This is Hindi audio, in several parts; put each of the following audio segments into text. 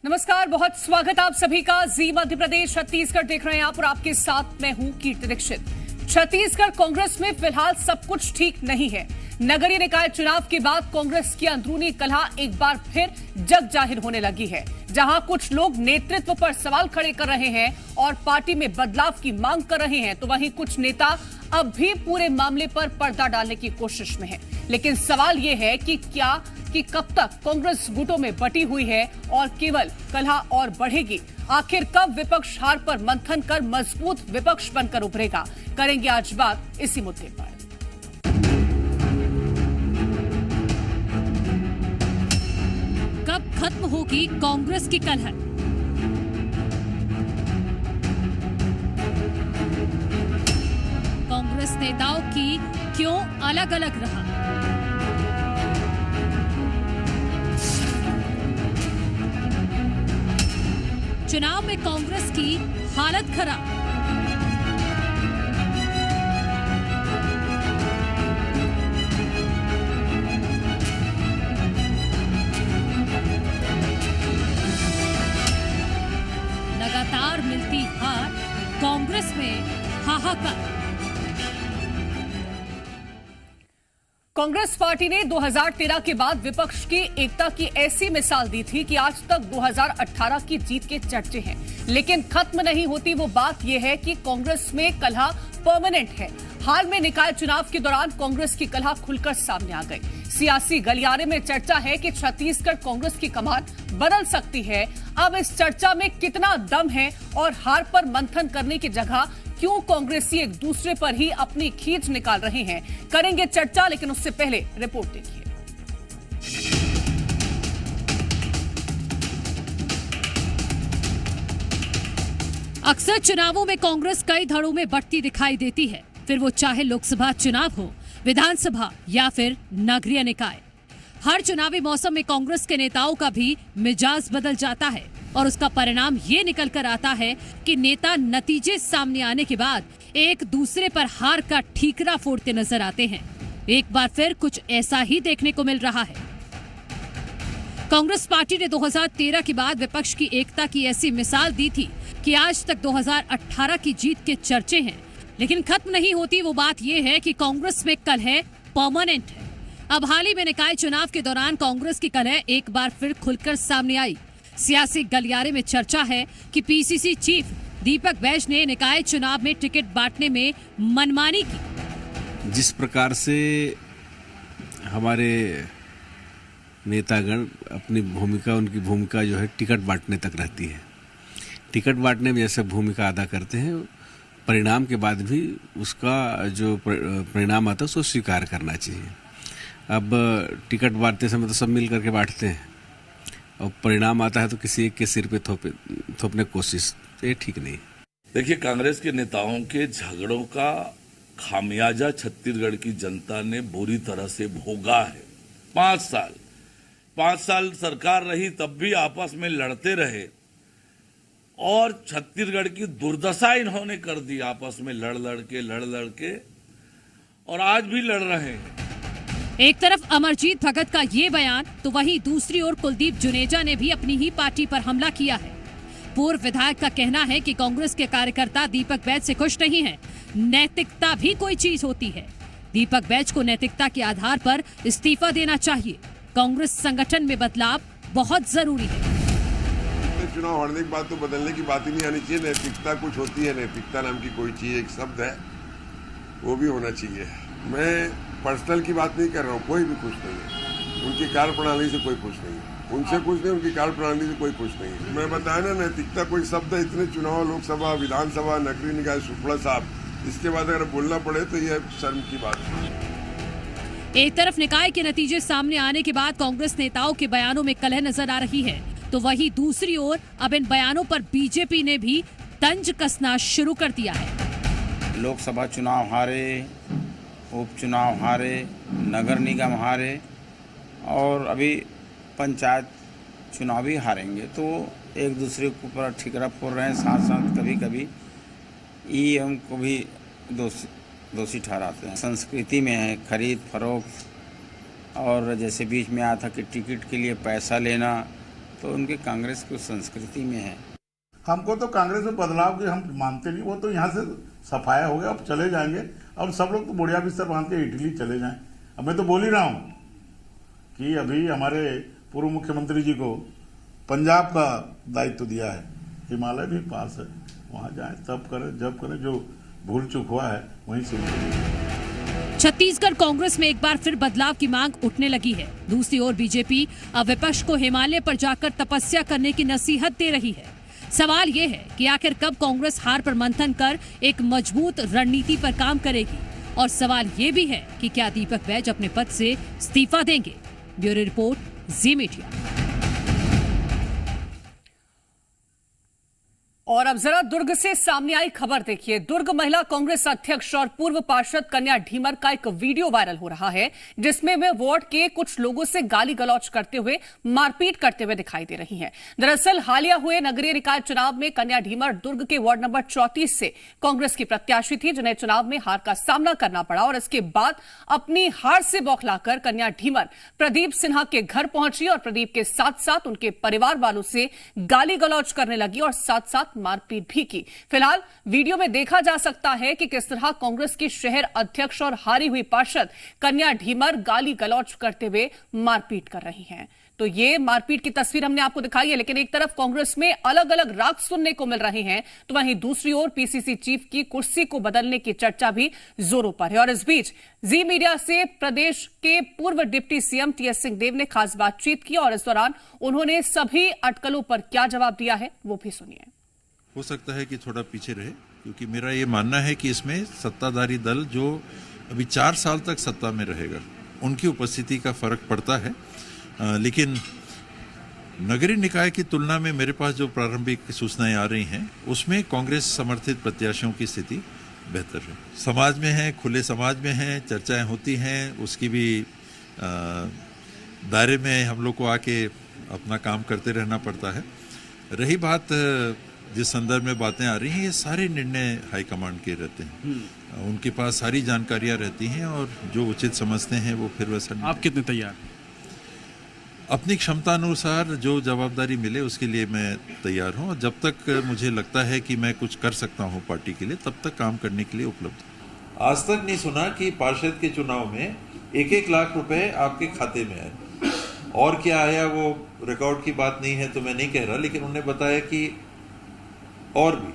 नमस्कार, बहुत स्वागत आप सभी का। जी मध्य प्रदेश छत्तीसगढ़ देख रहे हैं आप और आपके साथ मैं हूं कीर्ति दीक्षित। छत्तीसगढ़ कांग्रेस में फिलहाल सब कुछ ठीक नहीं है। नगरीय निकाय चुनाव के बाद कांग्रेस की अंदरूनी कलह एक बार फिर जग जाहिर होने लगी है, जहां कुछ लोग नेतृत्व पर सवाल खड़े कर रहे हैं और पार्टी में बदलाव की मांग कर रहे हैं, तो वहीं कुछ नेता अब भी पूरे मामले पर पर्दा डालने की कोशिश में हैं। लेकिन सवाल यह है कि कब तक कांग्रेस गुटों में बटी हुई है और केवल कलह और बढ़ेगी। आखिर कब विपक्ष हार पर मंथन कर मजबूत विपक्ष बनकर उभरेगा, करेंगे आज बात इसी मुद्दे पर। कब खत्म होगी कांग्रेस की कलह? कांग्रेस नेताओं की क्यों अलग अलग रहा? चुनाव में कांग्रेस की हालत खराब। लगातार मिलती हार, कांग्रेस में हाहाकार। कांग्रेस पार्टी ने 2013 के बाद विपक्ष की एकता की ऐसी मिसाल दी थी कि आज तक 2018 की जीत के चर्चे हैं, लेकिन खत्म नहीं होती वो बात यह है कि कांग्रेस में कलह परमानेंट है। हाल में निकाय चुनाव के दौरान कांग्रेस की कलह खुलकर सामने आ गई। सियासी गलियारे में चर्चा है कि छत्तीसगढ़ कांग्रेस की कमान बदल सकती है। अब इस चर्चा में कितना दम है और हार पर मंथन करने की जगह क्यों कांग्रेसी एक दूसरे पर ही अपनी खींच निकाल रहे हैं, करेंगे चर्चा। लेकिन उससे पहले रिपोर्ट देखिए। अक्सर चुनावों में कांग्रेस कई धड़ों में बढ़ती दिखाई देती है, फिर वो चाहे लोकसभा चुनाव हो, विधानसभा या फिर नगरीय निकाय। हर चुनावी मौसम में कांग्रेस के नेताओं का भी मिजाज बदल जाता है और उसका परिणाम ये निकल कर आता है कि नेता नतीजे सामने आने के बाद एक दूसरे पर हार का ठीकरा फोड़ते नजर आते हैं। एक बार फिर कुछ ऐसा ही देखने को मिल रहा है। कांग्रेस पार्टी ने 2013 के बाद विपक्ष की एकता की ऐसी मिसाल दी थी कि आज तक 2018 की जीत के चर्चे हैं, लेकिन खत्म नहीं होती वो बात यह है कि कांग्रेस में कलह परमानेंट है। अब हाल ही में निकाय चुनाव के दौरान कांग्रेस की कलह एक बार फिर खुलकर सामने आई। सियासी गलियारे में चर्चा है कि पीसीसी चीफ दीपक बैज ने निकाय चुनाव में टिकट बांटने में मनमानी की। जिस प्रकार से हमारे नेतागण अपनी भूमिका, उनकी भूमिका जो है टिकट बांटने तक रहती है। टिकट बांटने में जैसे भूमिका अदा करते हैं, परिणाम के बाद भी उसका जो परिणाम आता है उसको स्वीकार करना चाहिए। अब टिकट बांटते समय तो सब मिल करके बांटते हैं और परिणाम आता है तो किसी एक के सिर पे थोपने की कोशिश, ये ठीक नहीं। देखिए, कांग्रेस के नेताओं के झगड़ों का खामियाजा छत्तीसगढ़ की जनता ने बुरी तरह से भोगा है। 5 साल सरकार रही, तब भी आपस में लड़ते रहे और छत्तीसगढ़ की दुर्दशा इन्होंने कर दी। आपस में लड़ लड़ के और आज भी लड़ रहे हैं। एक तरफ अमरजीत भगत का ये बयान, तो वहीं दूसरी ओर कुलदीप जुनेजा ने भी अपनी ही पार्टी पर हमला किया है। पूर्व विधायक का कहना है कि कांग्रेस के कार्यकर्ता दीपक बैज से खुश नहीं हैं। नैतिकता भी कोई चीज होती है। दीपक बैज को नैतिकता के आधार पर इस्तीफा देना चाहिए। कांग्रेस संगठन में बदलाव बहुत जरूरी है। चुनाव हारने के बाद तो बदलने की बात ही नहीं आनी चाहिए। नैतिकता कुछ होती है, नैतिकता नाम की कोई चीज, एक शब्द है, वो भी होना चाहिए। मैं पर्सनल की बात नहीं कर रहा हूँ, कोई भी खुश नहीं है। उनकी कार्य प्रणाली से कोई खुश नहीं है, उनसे खुश नहीं, उनकी कार्य प्रणाली से कोई खुश नहीं है। मैं बताया ना, नैतिकता कोई शब्द है। इतने चुनाव, लोकसभा, विधानसभा, नगरीय निकाय, सुपड़ा साहब, इसके बाद अगर बोलना पड़े तो यह शर्म की बात है। एक तरफ निकाय के नतीजे सामने आने के बाद कांग्रेस नेताओं के बयानों में कलह नजर आ रही है, तो वहीं दूसरी ओर अब इन बयानों पर बीजेपी ने भी तंज कसना शुरू कर दिया है। लोकसभा चुनाव हारे, उपचुनाव हारे, नगर निगम हारे और अभी पंचायत चुनाव भी हारेंगे, तो एक दूसरे के ऊपर ठिकरा फोड़ रहे हैं। साथ साथ कभी कभी ईवीएम को भी दोषी ठहराते हैं। संस्कृति में है खरीद फरोख्त, और जैसे बीच में आया था कि टिकट के लिए पैसा लेना, तो उनके कांग्रेस की संस्कृति में है। हमको तो कांग्रेस में बदलाव की हम मानते नहीं, वो तो यहाँ से सफाया हो गया, अब चले जाएंगे। अब सब लोग तो बुढ़िया बिस्तर बांध के इटली चले जाएं। अब मैं तो बोल ही रहा हूँ कि अभी हमारे पूर्व मुख्यमंत्री जी को पंजाब का दायित्व दिया है, हिमालय भी पास है, वहाँ जाएं, तब करें जब करें, जो भूल चूक हुआ है वहीं से। छत्तीसगढ़ कांग्रेस में एक बार फिर बदलाव की मांग उठने लगी है। दूसरी ओर बीजेपी अब विपक्ष को हिमालय पर जाकर तपस्या करने की नसीहत दे रही है। सवाल ये है कि आखिर कब कांग्रेस हार पर मंथन कर एक मजबूत रणनीति पर काम करेगी, और सवाल ये भी है कि क्या दीपक बैज अपने पद से इस्तीफा देंगे। ब्यूरो रिपोर्ट, जी मीडिया। और अब जरा दुर्ग से सामने आई खबर देखिए। दुर्ग महिला कांग्रेस अध्यक्ष और पूर्व पार्षद कन्या ढीमर का एक वीडियो वायरल हो रहा है, जिसमें वे वार्ड के कुछ लोगों से गाली गलौज करते हुए मारपीट करते हुए दिखाई दे रही हैं। दरअसल हालिया हुए नगरीय निकाय चुनाव में कन्या ढीमर दुर्ग के वार्ड नंबर 34 से कांग्रेस की प्रत्याशी थी, जिन्हें चुनाव में हार का सामना करना पड़ा। और इसके बाद अपनी हार से बौखलाकर कन्या ढीमर प्रदीप सिन्हा के घर पहुंची और प्रदीप के साथ साथ उनके परिवार वालों से गाली गलौज करने लगी और साथ साथ मारपीट भी की। फिलहाल वीडियो में देखा जा सकता है कि किस तरह कांग्रेस की शहर अध्यक्ष और हारी हुई पार्षद कन्या ढीमर गाली गलौज करते हुए मारपीट कर रही हैं। तो ये मारपीट की तस्वीर हमने आपको दिखाई है, लेकिन एक तरफ कांग्रेस में अलग अलग राग सुनने को मिल रहे हैं, तो वहीं दूसरी ओर पीसीसी चीफ की कुर्सी को बदलने की चर्चा भी जोरों पर है। और इस बीच जी मीडिया से प्रदेश के पूर्व डिप्टी सीएम टीएस सिंहदेव ने खास बातचीत की और इस दौरान उन्होंने सभी अटकलों पर क्या जवाब दिया है वो भी सुनिए। हो सकता है कि थोड़ा पीछे रहे, क्योंकि मेरा ये मानना है कि इसमें सत्ताधारी दल जो अभी 4 साल तक सत्ता में रहेगा उनकी उपस्थिति का फर्क पड़ता है। लेकिन नगरीय निकाय की तुलना में मेरे पास जो प्रारंभिक सूचनाएं आ रही हैं उसमें कांग्रेस समर्थित प्रत्याशियों की स्थिति बेहतर है। समाज में है, खुले समाज में है, चर्चाएं होती हैं, उसकी भी दायरे में हम लोग को आके अपना काम करते रहना पड़ता है। रही बात जिस संदर्भ में बातें आ रही हैं, ये सारे निर्णय हाईकमांड के रहते हैं, उनके पास सारी जानकारियां रहती हैं और जो उचित समझते हैं वो फिर वैसा। आप कितने तैयार? अपनी क्षमता अनुसार जो जवाबदारी मिले उसके लिए मैं तैयार हूं, और जब तक मुझे लगता है कि मैं कुछ कर सकता हूं पार्टी के लिए, तब तक काम करने के लिए उपलब्ध हूं। आज तक नहीं सुना कि पार्षद के चुनाव में 1-1 लाख रुपए आपके खाते में आए, और क्या आया वो रिकॉर्ड की बात नहीं है तो मैं नहीं कह रहा, लेकिन उन्होंने बताया कि और भी।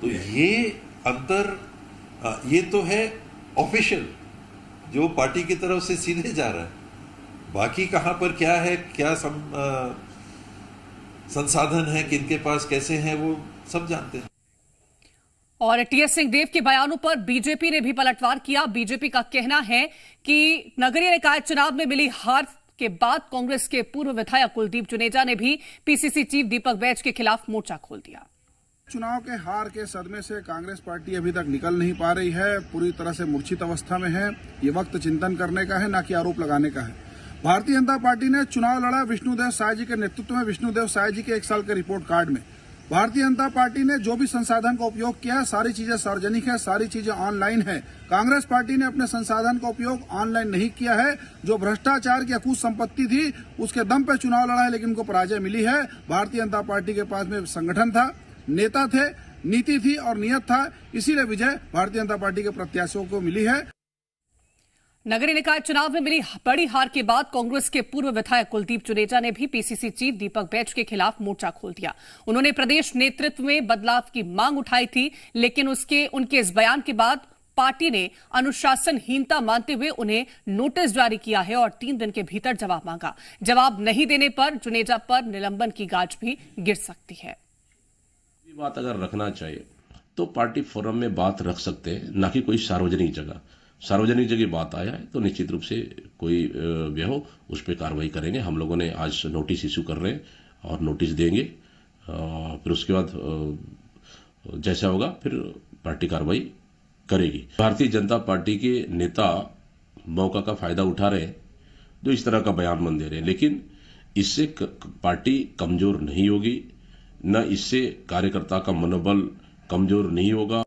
तो ये अंतर, ये तो है ऑफिशियल जो पार्टी की तरफ से सीधे जा रहा है। बाकी कहां पर क्या है, क्या संसाधन है, किनके पास कैसे हैं, वो सब जानते हैं। और टीएस सिंहदेव के बयानों पर बीजेपी ने भी पलटवार किया। बीजेपी का कहना है कि नगरीय निकाय चुनाव में मिली हार के बाद कांग्रेस के पूर्व विधायक कुलदीप जुनेजा ने भी पीसीसी चीफ दीपक बैज के खिलाफ मोर्चा खोल दिया। चुनाव के हार के सदमे से कांग्रेस पार्टी अभी तक निकल नहीं पा रही है, पूरी तरह से मूर्छित अवस्था में है। ये वक्त चिंतन करने का है, ना कि आरोप लगाने का है। भारतीय जनता पार्टी ने चुनाव लड़ा विष्णुदेव साय जी के नेतृत्व में, विष्णुदेव साय जी के 1 साल के रिपोर्ट कार्ड में। भारतीय जनता पार्टी ने जो भी संसाधन का उपयोग किया है, सारी चीजें सार्वजनिक है, सारी चीजें ऑनलाइन है। कांग्रेस पार्टी ने अपने संसाधन का उपयोग ऑनलाइन नहीं किया है। जो भ्रष्टाचार की अकूत संपत्ति थी उसके दम पे चुनाव लड़ा है, लेकिन उनको पराजय मिली है। भारतीय जनता पार्टी के पास में संगठन था, नेता थे, नीति थी और नियत था, इसीलिए विजय भारतीय जनता पार्टी के प्रत्याशियों को मिली है। नगरीय निकाय चुनाव में मिली बड़ी हार के बाद कांग्रेस के पूर्व विधायक कुलदीप जुनेजा ने भी पीसीसी चीफ दीपक बैज के खिलाफ मोर्चा खोल दिया। उन्होंने प्रदेश नेतृत्व में बदलाव की मांग उठाई थी, लेकिन उनके इस बयान के बाद पार्टी ने अनुशासनहीनता मानते हुए उन्हें नोटिस जारी किया है और 3 दिन के भीतर जवाब मांगा। जवाब नहीं देने पर जुनेजा पर निलंबन की गाज भी गिर सकती है। बात अगर रखना चाहिए तो पार्टी फोरम में बात रख सकते हैं, ना कि कोई सार्वजनिक जगह। सार्वजनिक जगह बात आया है तो निश्चित रूप से कोई व्यय हो उस पर कार्रवाई करेंगे। हम लोगों ने आज नोटिस इशू कर रहे हैं और नोटिस देंगे, फिर उसके बाद जैसा होगा फिर पार्टी कार्रवाई करेगी। भारतीय जनता पार्टी के नेता मौका का फायदा उठा रहे हैं, जो इस तरह का बयान दे रहे हैं, लेकिन इससे पार्टी कमजोर नहीं होगी, न इससे कार्यकर्ता का मनोबल कमजोर नहीं होगा।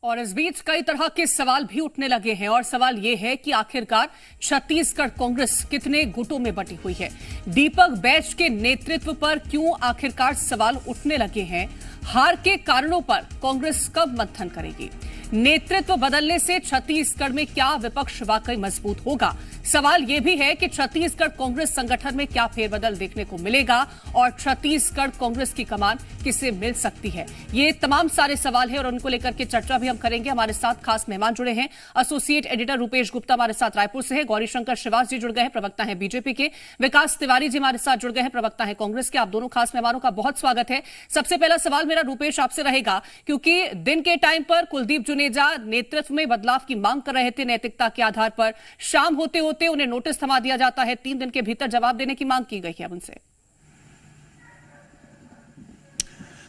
और इस बीच कई तरह के सवाल भी उठने लगे हैं और सवाल यह है कि आखिरकार छत्तीसगढ़ कांग्रेस कितने गुटों में बटी हुई है। दीपक बैच के नेतृत्व पर क्यों आखिरकार सवाल उठने लगे हैं। हार के कारणों पर कांग्रेस कब मंथन करेगी। नेतृत्व बदलने से छत्तीसगढ़ में क्या विपक्ष वाकई मजबूत होगा। सवाल यह भी है कि छत्तीसगढ़ कांग्रेस संगठन में क्या फेरबदल देखने को मिलेगा और छत्तीसगढ़ कांग्रेस की कमान किसे मिल सकती है। ये तमाम सारे सवाल हैं और उनको लेकर के चर्चा भी हम करेंगे। हमारे साथ खास मेहमान जुड़े हैं। एसोसिएट एडिटर रूपेश गुप्ता हमारे साथ रायपुर से है। गौरीशंकर श्रीवास जी जुड़ गए हैं, प्रवक्ता है बीजेपी के। विकास तिवारी जी हमारे साथ जुड़ गए हैं, प्रवक्ता है कांग्रेस के। आप दोनों खास मेहमानों का बहुत स्वागत है। सबसे पहला सवाल मेरा रूपेश आपसे रहेगा, क्योंकि दिन के टाइम पर कुलदीप जुनेजा नेतृत्व में बदलाव की मांग कर रहे थे नैतिकता के आधार पर। शाम होते होते उन्हें नोटिस थमा दिया जाता है, 3 दिन के भीतर जवाब देने की मांग की गई है उनसे।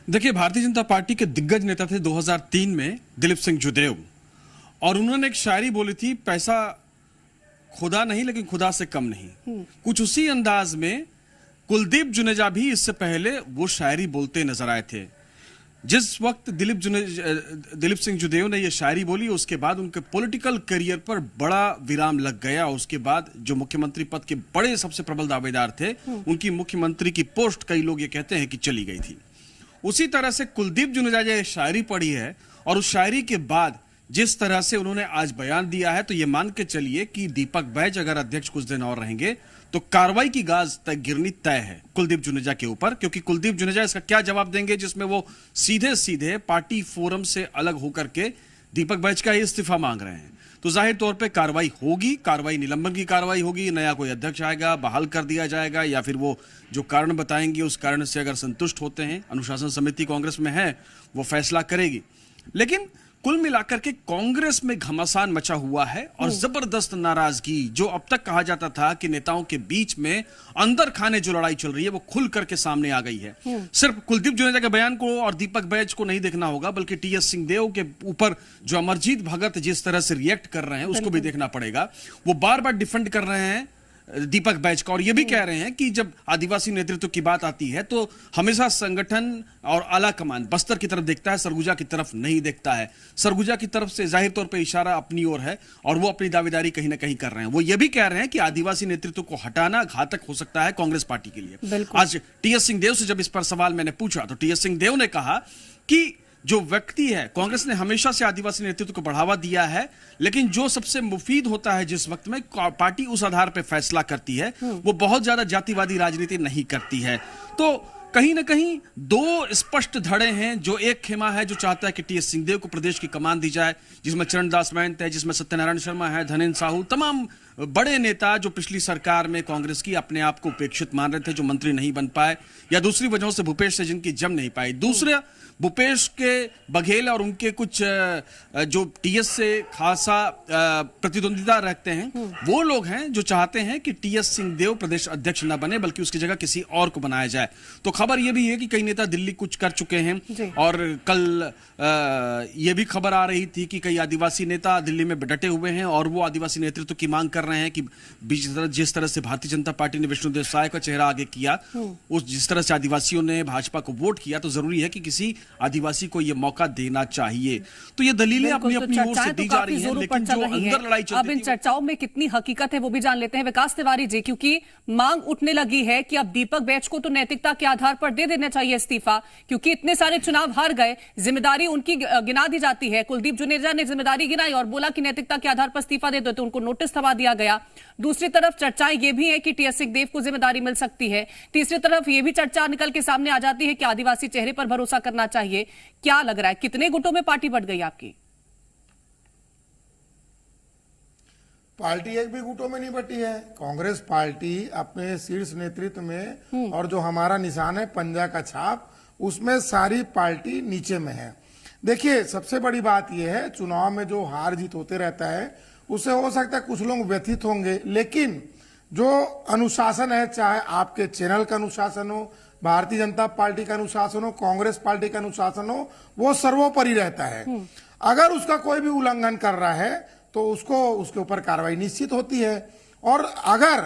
देखिए, भारतीय जनता पार्टी के दिग्गज नेता थे 2003 में दिलीप सिंह जुदेव, और उन्होंने एक शायरी बोली थी, पैसा खुदा नहीं लेकिन खुदा से कम नहीं। कुछ उसी अंदाज में कुलदीप जुनेजा भी इससे पहले वो शायरी बोलते नजर आए थे। जिस वक्त दिलीप सिंह जुदेव ने ये शायरी बोली, उसके बाद उनके पॉलिटिकल करियर पर बड़ा विराम लग गया। उसके बाद जो मुख्यमंत्री पद के बड़े सबसे प्रबल दावेदार थे, उनकी मुख्यमंत्री की पोस्ट कई लोग ये कहते हैं कि चली गई थी। उसी तरह से कुलदीप जुनेजा ये शायरी पढ़ी है और उस शायरी के बाद जिस तरह से उन्होंने आज बयान दिया है, तो ये मान के चलिए कि दीपक बैज अगर अध्यक्ष कुछ दिन और रहेंगे तो कार्रवाई की गाज तक गिरनी तय है कुलदीप जुनेजा के ऊपर। क्योंकि कुलदीप जुनेजा इसका क्या जवाब देंगे जिसमें वो सीधे सीधे पार्टी फोरम से अलग होकर के दीपक बैज का इस्तीफा मांग रहे हैं। तो जाहिर तौर पे कार्रवाई होगी, कार्रवाई निलंबन की कार्रवाई होगी, नया कोई अध्यक्ष आएगा, बहाल कर दिया जाएगा, या फिर वो जो कारण बताएंगे उस कारण से अगर संतुष्ट होते हैं, अनुशासन समिति कांग्रेस में है, वो फैसला करेगी। लेकिन कुल मिलाकर के कांग्रेस में घमासान मचा हुआ है और जबरदस्त नाराजगी, जो अब तक कहा जाता था कि नेताओं के बीच में अंदर खाने जो लड़ाई चल रही है, वो खुल करके सामने आ गई है। सिर्फ कुलदीप जुनेजा के बयान को और दीपक बैज को नहीं देखना होगा, बल्कि टीएस सिंहदेव के ऊपर जो अमरजीत भगत जिस तरह से रिएक्ट कर रहे हैं उसको भी देखना पड़ेगा। वो बार बार डिफेंड कर रहे हैं दीपक बैज का, और ये भी कह रहे हैं कि जब आदिवासी नेतृत्व की बात आती है तो हमेशा संगठन और आला कमान बस्तर की तरफ देखता है, सरगुजा की तरफ नहीं देखता है। सरगुजा की तरफ से जाहिर तौर पे इशारा अपनी ओर है और वो अपनी दावेदारी कहीं ना कहीं कर रहे हैं। वो ये भी कह रहे हैं कि आदिवासी नेतृत्व को हटाना घातक हो सकता है कांग्रेस पार्टी के लिए। आज टीएस सिंहदेव से जब इस पर सवाल मैंने पूछा तो टीएस सिंहदेव ने कहा कि जो व्यक्ति है, कांग्रेस ने हमेशा से आदिवासी नेतृत्व को बढ़ावा दिया है, लेकिन जो सबसे मुफीद होता है जिस वक्त में पार्टी उस आधार पर फैसला करती है, वो बहुत ज्यादा जातिवादी राजनीति नहीं करती है। तो कहीं ना कहीं दो स्पष्ट धड़े हैं। जो एक खेमा है जो चाहता है कि टीएस सिंहदेव को प्रदेश की कमान दी जाए, जिसमें चरणदास महंत है, जिसमें सत्यनारायण शर्मा है, धनेन्द्र साहू, तमाम बड़े नेता जो पिछली सरकार में कांग्रेस की अपने आप को उपेक्षित मान रहे थे, जो मंत्री नहीं बन पाए या दूसरी वजहों से भूपेश से जिनकी जम नहीं पाई। दूसरे भूपेश के बघेल और उनके कुछ जो टीएस से खासा प्रतिद्वंदिता रखते हैं, वो लोग हैं जो चाहते हैं कि टीएस सिंहदेव प्रदेश अध्यक्ष न बने बल्कि उसकी जगह किसी और को बनाया जाए। तो खबर यह भी है कि कई नेता दिल्ली कुछ कर चुके हैं और कल ये भी खबर आ रही थी कि कई आदिवासी नेता दिल्ली में डटे हुए हैं और वो आदिवासी नेतृत्व की मांग कर रहे हैं कि जिस तरह से भारतीय जनता पार्टी ने विष्णुदेव साय का चेहरा आगे किया, उस जिस तरह से आदिवासियों ने भाजपा को वोट किया, तो जरूरी है कि किसी आदिवासी को यह मौका देना चाहिए। तो ये दलीलें अपनी अपनी ओर से दी जा रही हैं, लेकिन जो अंदर लड़ाई चल रही है, अब इन चर्चाओं में कितनी हकीकत है वो भी जान लेते हैं विकास तिवारी जी, क्योंकि मांग उठने लगी है कि अब दीपक बैच को तो नैतिकता के आधार पर दे देना चाहिए इस्तीफा, क्योंकि इतने सारे चुनाव हार गए, जिम्मेदारी उनकी गिना दी जाती है। कुलदीप जुनेजा ने जिम्मेदारी गिनाई और बोला कि नैतिकता के आधार पर इस्तीफा दे दो, तो उनको नोटिस थमा दिया गया। दूसरी तरफ चर्चाएं ये भी है कि टीएस सिंहदेव को जिम्मेदारी मिल सकती है। तीसरी तरफ ये भी चर्चा निकल के सामने आ जाती है कि आदिवासी चेहरे पर भरोसा करना चाहिए। क्या लग रहा है, कितने गुटों में पार्टी बढ़ गई आपकी? पार्टी एक भी गुटों में नहीं बटी है। कांग्रेस पार्टी अपने शीर्ष नेतृत्व में और जो हमारा निशान है पंजा का छाप, उसमें सारी पार्टी नीचे में है। देखिए, सबसे बड़ी बात यह है, चुनाव में जो हार जीत होते रहता है उससे हो सकता है कुछ लोग व्यथित होंगे, लेकिन जो अनुशासन है, चाहे आपके चैनल का अनुशासन हो, भारतीय जनता पार्टी का अनुशासन हो, कांग्रेस पार्टी का अनुशासन हो, वो सर्वोपरि रहता है। अगर उसका कोई भी उल्लंघन कर रहा है तो उसके ऊपर कार्रवाई निश्चित होती है। और अगर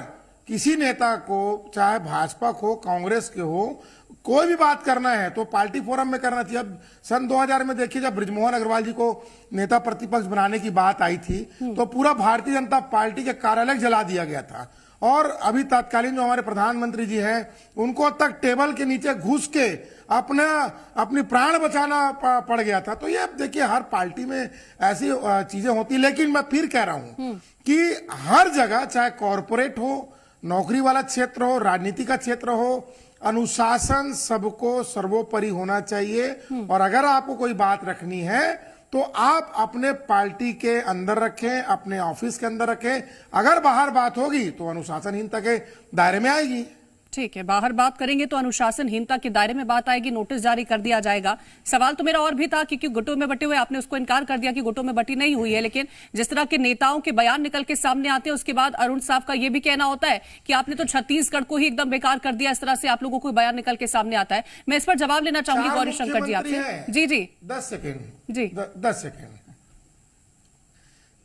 किसी नेता को, चाहे भाजपा हो, कांग्रेस के हो, कोई भी बात करना है तो पार्टी फोरम में करना चाहिए। अब सन 2000 में देखिए, जब बृजमोहन अग्रवाल जी को नेता प्रतिपक्ष बनाने की बात आई थी तो पूरा भारतीय जनता पार्टी के कार्यालय जला दिया गया था। और अभी तत्कालीन जो हमारे प्रधानमंत्री जी हैं, उनको तक टेबल के नीचे घुस के अपनी प्राण बचाना पड़ गया था। तो ये देखिए, हर पार्टी में ऐसी चीजें होती। लेकिन मैं फिर कह रहा हूं कि हर जगह, चाहे कॉरपोरेट हो, नौकरी वाला क्षेत्र हो, राजनीति का क्षेत्र हो, अनुशासन सबको सर्वोपरि होना चाहिए। और अगर आपको कोई बात रखनी है तो आप अपने पार्टी के अंदर रखें, अपने ऑफिस के अंदर रखें। अगर बाहर बात होगी तो अनुशासनहीनता के दायरे में आएगी। ठीक है, बाहर बात करेंगे तो अनुशासनहीनता के दायरे में बात आएगी, नोटिस जारी कर दिया जाएगा। सवाल तो मेरा और भी था क्योंकि गुटों में बटे हुए, आपने उसको इनकार कर दिया कि गुटों में बटी नहीं हुई है, लेकिन जिस तरह के नेताओं के बयान निकल के सामने आते हैं उसके बाद अरुण साहब का यह भी कहना होता है कि आपने तो छत्तीसगढ़ को ही एकदम बेकार कर दिया। इस तरह से आप लोगों को बयान निकल के सामने आता है। मैं इस पर जवाब लेना चाहूंगी गौरी शंकर जी आपसे। जी 10 सेकेंड जी 10 सेकेंड।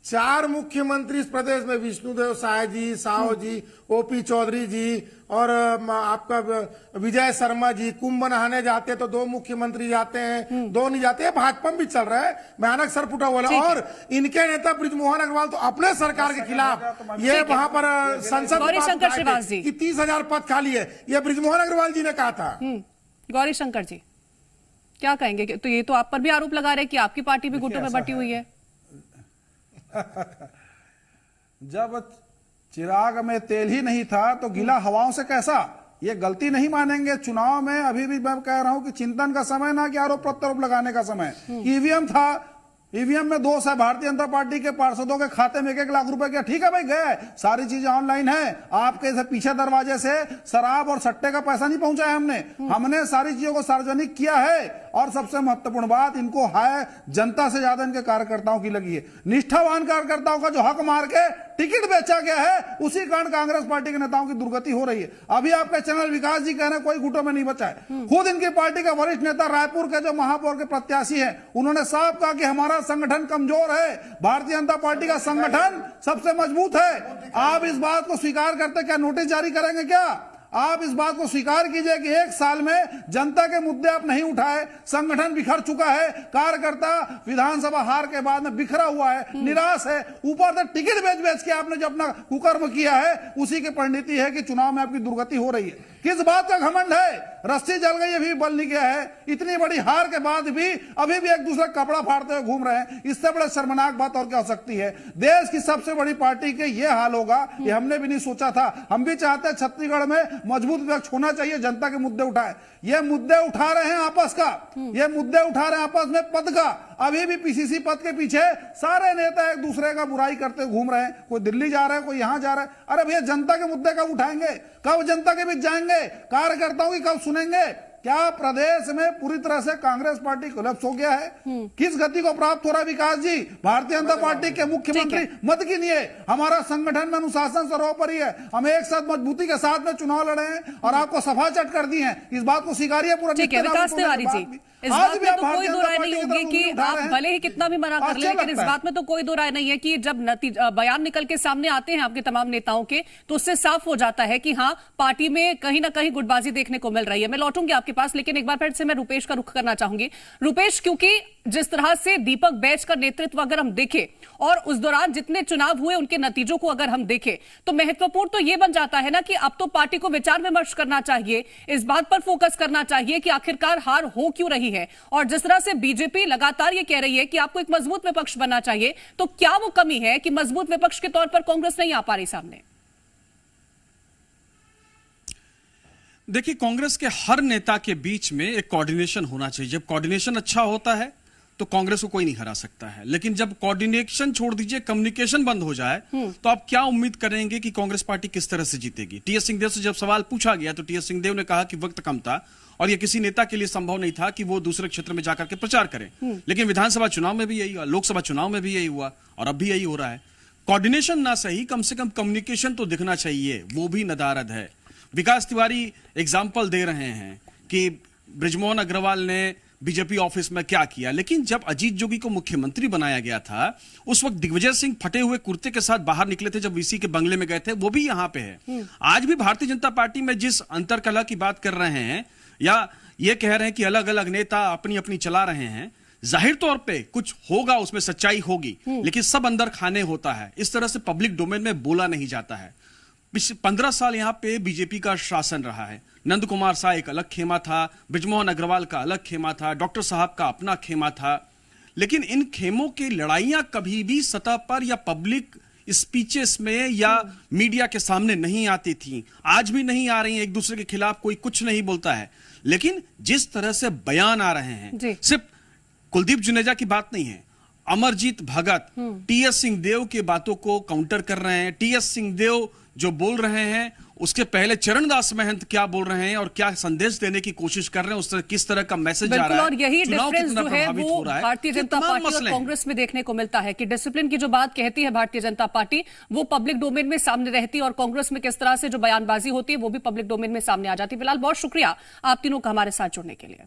4 मुख्यमंत्री इस प्रदेश में, विष्णुदेव साय जी, साव जी, ओपी चौधरी जी और आपका विजय शर्मा जी। कुंभ नहाने जाते तो 2 मुख्यमंत्री जाते हैं, 2 नहीं जाते। भाजपा में भी चल रहा है, भयानक सर फुटा हुआ है। और इनके नेता बृजमोहन अग्रवाल तो अपने सरकार के खिलाफ ये वहां पर संसद गौरी शंकर श्रीवास जी कि 30,000 पद खाली है, ये बृजमोहन अग्रवाल जी ने कहा था। गौरी शंकर जी क्या कहेंगे? तो ये तो आप पर भी आरोप लगा रहे हैं कि आपकी पार्टी भी गुटों में बटी हुई है। जब चिराग में तेल ही नहीं था तो गीला हवाओं से कैसा? ये गलती नहीं मानेंगे। चुनाव में अभी भी मैं कह रहा हूं कि चिंतन का समय, ना कि आरोप प्रत्यारोप लगाने का समय। ईवीएम था, ईवीएम में 2 भारतीय जनता पार्टी के पार्षदों के खाते में 1-1 लाख रुपए गया। ठीक है भाई, गए, सारी चीजें ऑनलाइन है। आपके पीछे दरवाजे से शराब और सट्टे का पैसा नहीं पहुंचा है। हमने सारी चीजों को सार्वजनिक किया है। और सबसे महत्वपूर्ण बात, इनको है जनता से ज्यादा इनके कार्यकर्ताओं की लगी है। निष्ठावान कार्यकर्ताओं का जो हक मार के टिकट बेचा गया है, उसी कारण कांग्रेस पार्टी के नेताओं की दुर्गति हो रही है। अभी आपके चैनल विकास जी कह रहे हैं कोई गुटों में नहीं बचा है। खुद इनकी पार्टी के वरिष्ठ नेता, रायपुर के जो महापौर के प्रत्याशी हैं, उन्होंने साफ कहा कि हमारा संगठन कमजोर है, भारतीय जनता पार्टी का संगठन सबसे मजबूत है। आप इस बात को स्वीकार करते, क्या नोटिस जारी करेंगे? क्या आप इस बात को स्वीकार कीजिए कि 1 साल में जनता के मुद्दे आप नहीं उठाए, संगठन बिखर चुका है, कार्यकर्ता विधानसभा हार के बाद में बिखरा हुआ है, निराश है, ऊपर से टिकट बेच के आपने जो अपना कुकर्म किया है, उसी की परिणति है कि चुनाव में आपकी दुर्गति हो रही है। किस बात का घमंड है? रस्सी जल गई अभी बल नहीं गया है। इतनी बड़ी हार के बाद भी अभी भी एक दूसरे कपड़ा फाड़ते हुए घूम रहे हैं। इससे बड़े शर्मनाक बात और क्या हो सकती है? देश की सबसे बड़ी पार्टी के ये हाल होगा, ये हमने भी नहीं सोचा था। हम भी चाहते हैं छत्तीसगढ़ में मजबूत विपक्ष होना चाहिए, जनता के मुद्दे उठाए। ये मुद्दे उठा रहे हैं आपस का, ये मुद्दे उठा रहे हैं आपस में पद का। अभी भी पीसीसी पद के पीछे सारे नेता एक दूसरे का बुराई करते घूम रहे हैं। कोई दिल्ली जा रहा है, कोई यहां जा रहा है। अरे भैया, जनता के मुद्दे कब उठाएंगे? कब जनता के बीच जाएंगे? कार्यकर्ताओं की कब सुनेंगे? क्या प्रदेश में पूरी तरह से कांग्रेस पार्टी कोलैप्स हो गया है? किस गति को प्राप्त हो रहा है विकास जी? भारतीय जनता पार्टी के मुख्यमंत्री मत गिनिए। हमारा संगठन में अनुशासन सर्वोपरि है। हम एक साथ मजबूती के साथ में चुनाव लड़े हैं और आपको सफा चट कर दी है। इस बात को स्वीकारिए पूरा। विकास तिवारी जी, इस बात में तो कोई दो राय नहीं होगी कि आप भले ही कितना भी मना कर ले, लेकिन इस बात में तो कोई दो राय नहीं है कि जब बयान निकल के सामने आते हैं आपके तमाम नेताओं के, तो उससे साफ हो जाता है कि हाँ, पार्टी में कहीं ना कहीं गुटबाजी देखने को मिल रही है। मैं लौटूंगी आपके पास, लेकिन एक बार फिर से मैं रुपेश का रुख करना चाहूंगी। रुपेश, क्योंकि जिस तरह से दीपक बैच का नेतृत्व अगर हम देखें और उस दौरान जितने चुनाव हुए उनके नतीजों को अगर हम देखें, तो महत्वपूर्ण तो यह बन जाता है ना कि अब तो पार्टी को विचार विमर्श करना चाहिए, इस बात पर फोकस करना चाहिए कि आखिरकार हार हो क्यों रही है। और जिस तरह से बीजेपी लगातार ये कह रही है कि आपको एक मजबूत विपक्ष बनना चाहिए, तो क्या वो कमी है कि मजबूत विपक्ष के तौर पर कांग्रेस नहीं आ पा रही सामने? देखिए, कांग्रेस के हर नेता के बीच में एक कोऑर्डिनेशन होना चाहिए। जब कोऑर्डिनेशन अच्छा होता है तो कांग्रेस को कोई नहीं हरा सकता है, लेकिन जब कोऑर्डिनेशन छोड़ दीजिए, कम्युनिकेशन बंद हो जाए, तो आप क्या उम्मीद करेंगे कि कांग्रेस पार्टी किस तरह से जीतेगी? टीएस सिंहदेव से जब सवाल पूछा गया तो टीएस सिंहदेव ने कहा कि वक्त कम था और यह किसी नेता के लिए संभव नहीं था कि वो दूसरे क्षेत्र में जाकर के प्रचार करें। लेकिन विधानसभा चुनाव में भी यही हुआ, लोकसभा चुनाव में भी यही हुआ और अब भी यही हो रहा है। कोऑर्डिनेशन ना सही, कम से कम कम्युनिकेशन तो दिखना चाहिए, वो भी नदारद है। विकास तिवारी एग्जाम्पल दे रहे हैं कि बृजमोहन अग्रवाल ने बीजेपी ऑफिस में क्या किया, लेकिन जब अजीत जोगी को मुख्यमंत्री बनाया गया था, उस वक्त दिग्विजय सिंह फटे हुए कुर्ते के साथ बाहर निकले थे जब वीसी के बंगले में गए थे, वो भी यहां पे है। आज भी भारतीय जनता पार्टी में जिस अंतरकलह की बात कर रहे हैं, या ये कह रहे हैं कि अलग अलग नेता अपनी अपनी चला रहे हैं, जाहिर तौर पे कुछ होगा, उसमें सच्चाई होगी, लेकिन सब अंदर खाने होता है। इस तरह से पब्लिक डोमेन में बोला नहीं जाता है। 15 साल यहाँ पे बीजेपी का शासन रहा है। नंद कुमार शाह एक अलग खेमा था, बृजमोहन अग्रवाल का अलग खेमा था, डॉक्टर साहब का अपना खेमा था, लेकिन इन खेमों की लड़ाइयां कभी भी सतह पर या पब्लिक स्पीचेस में या मीडिया के सामने नहीं आती थी, आज भी नहीं आ रही हैं। एक दूसरे के खिलाफ कोई कुछ नहीं बोलता है, लेकिन जिस तरह से बयान आ रहे हैं, सिर्फ कुलदीप जुनेजा की बात नहीं है, अमरजीत भगत टीएस सिंहदेव की बातों को काउंटर कर रहे हैं। टीएस सिंहदेव जो बोल रहे हैं, उसके पहले चरणदास महंत क्या बोल रहे हैं और क्या संदेश देने की कोशिश कर रहे हैं, उस तरह किस तरह का मैसेज जा रहा है, और यही डिफरेंस जो है वो भारतीय जनता पार्टी और कांग्रेस में देखने को मिलता है कि डिसिप्लिन की जो बात कहती है भारतीय जनता पार्टी, वो पब्लिक डोमेन में सामने रहती है, और कांग्रेस में किस तरह से जो बयानबाजी होती है वो भी पब्लिक डोमेन में सामने आ जाती है। फिलहाल बहुत शुक्रिया आप तीनों का हमारे साथ जुड़ने के लिए।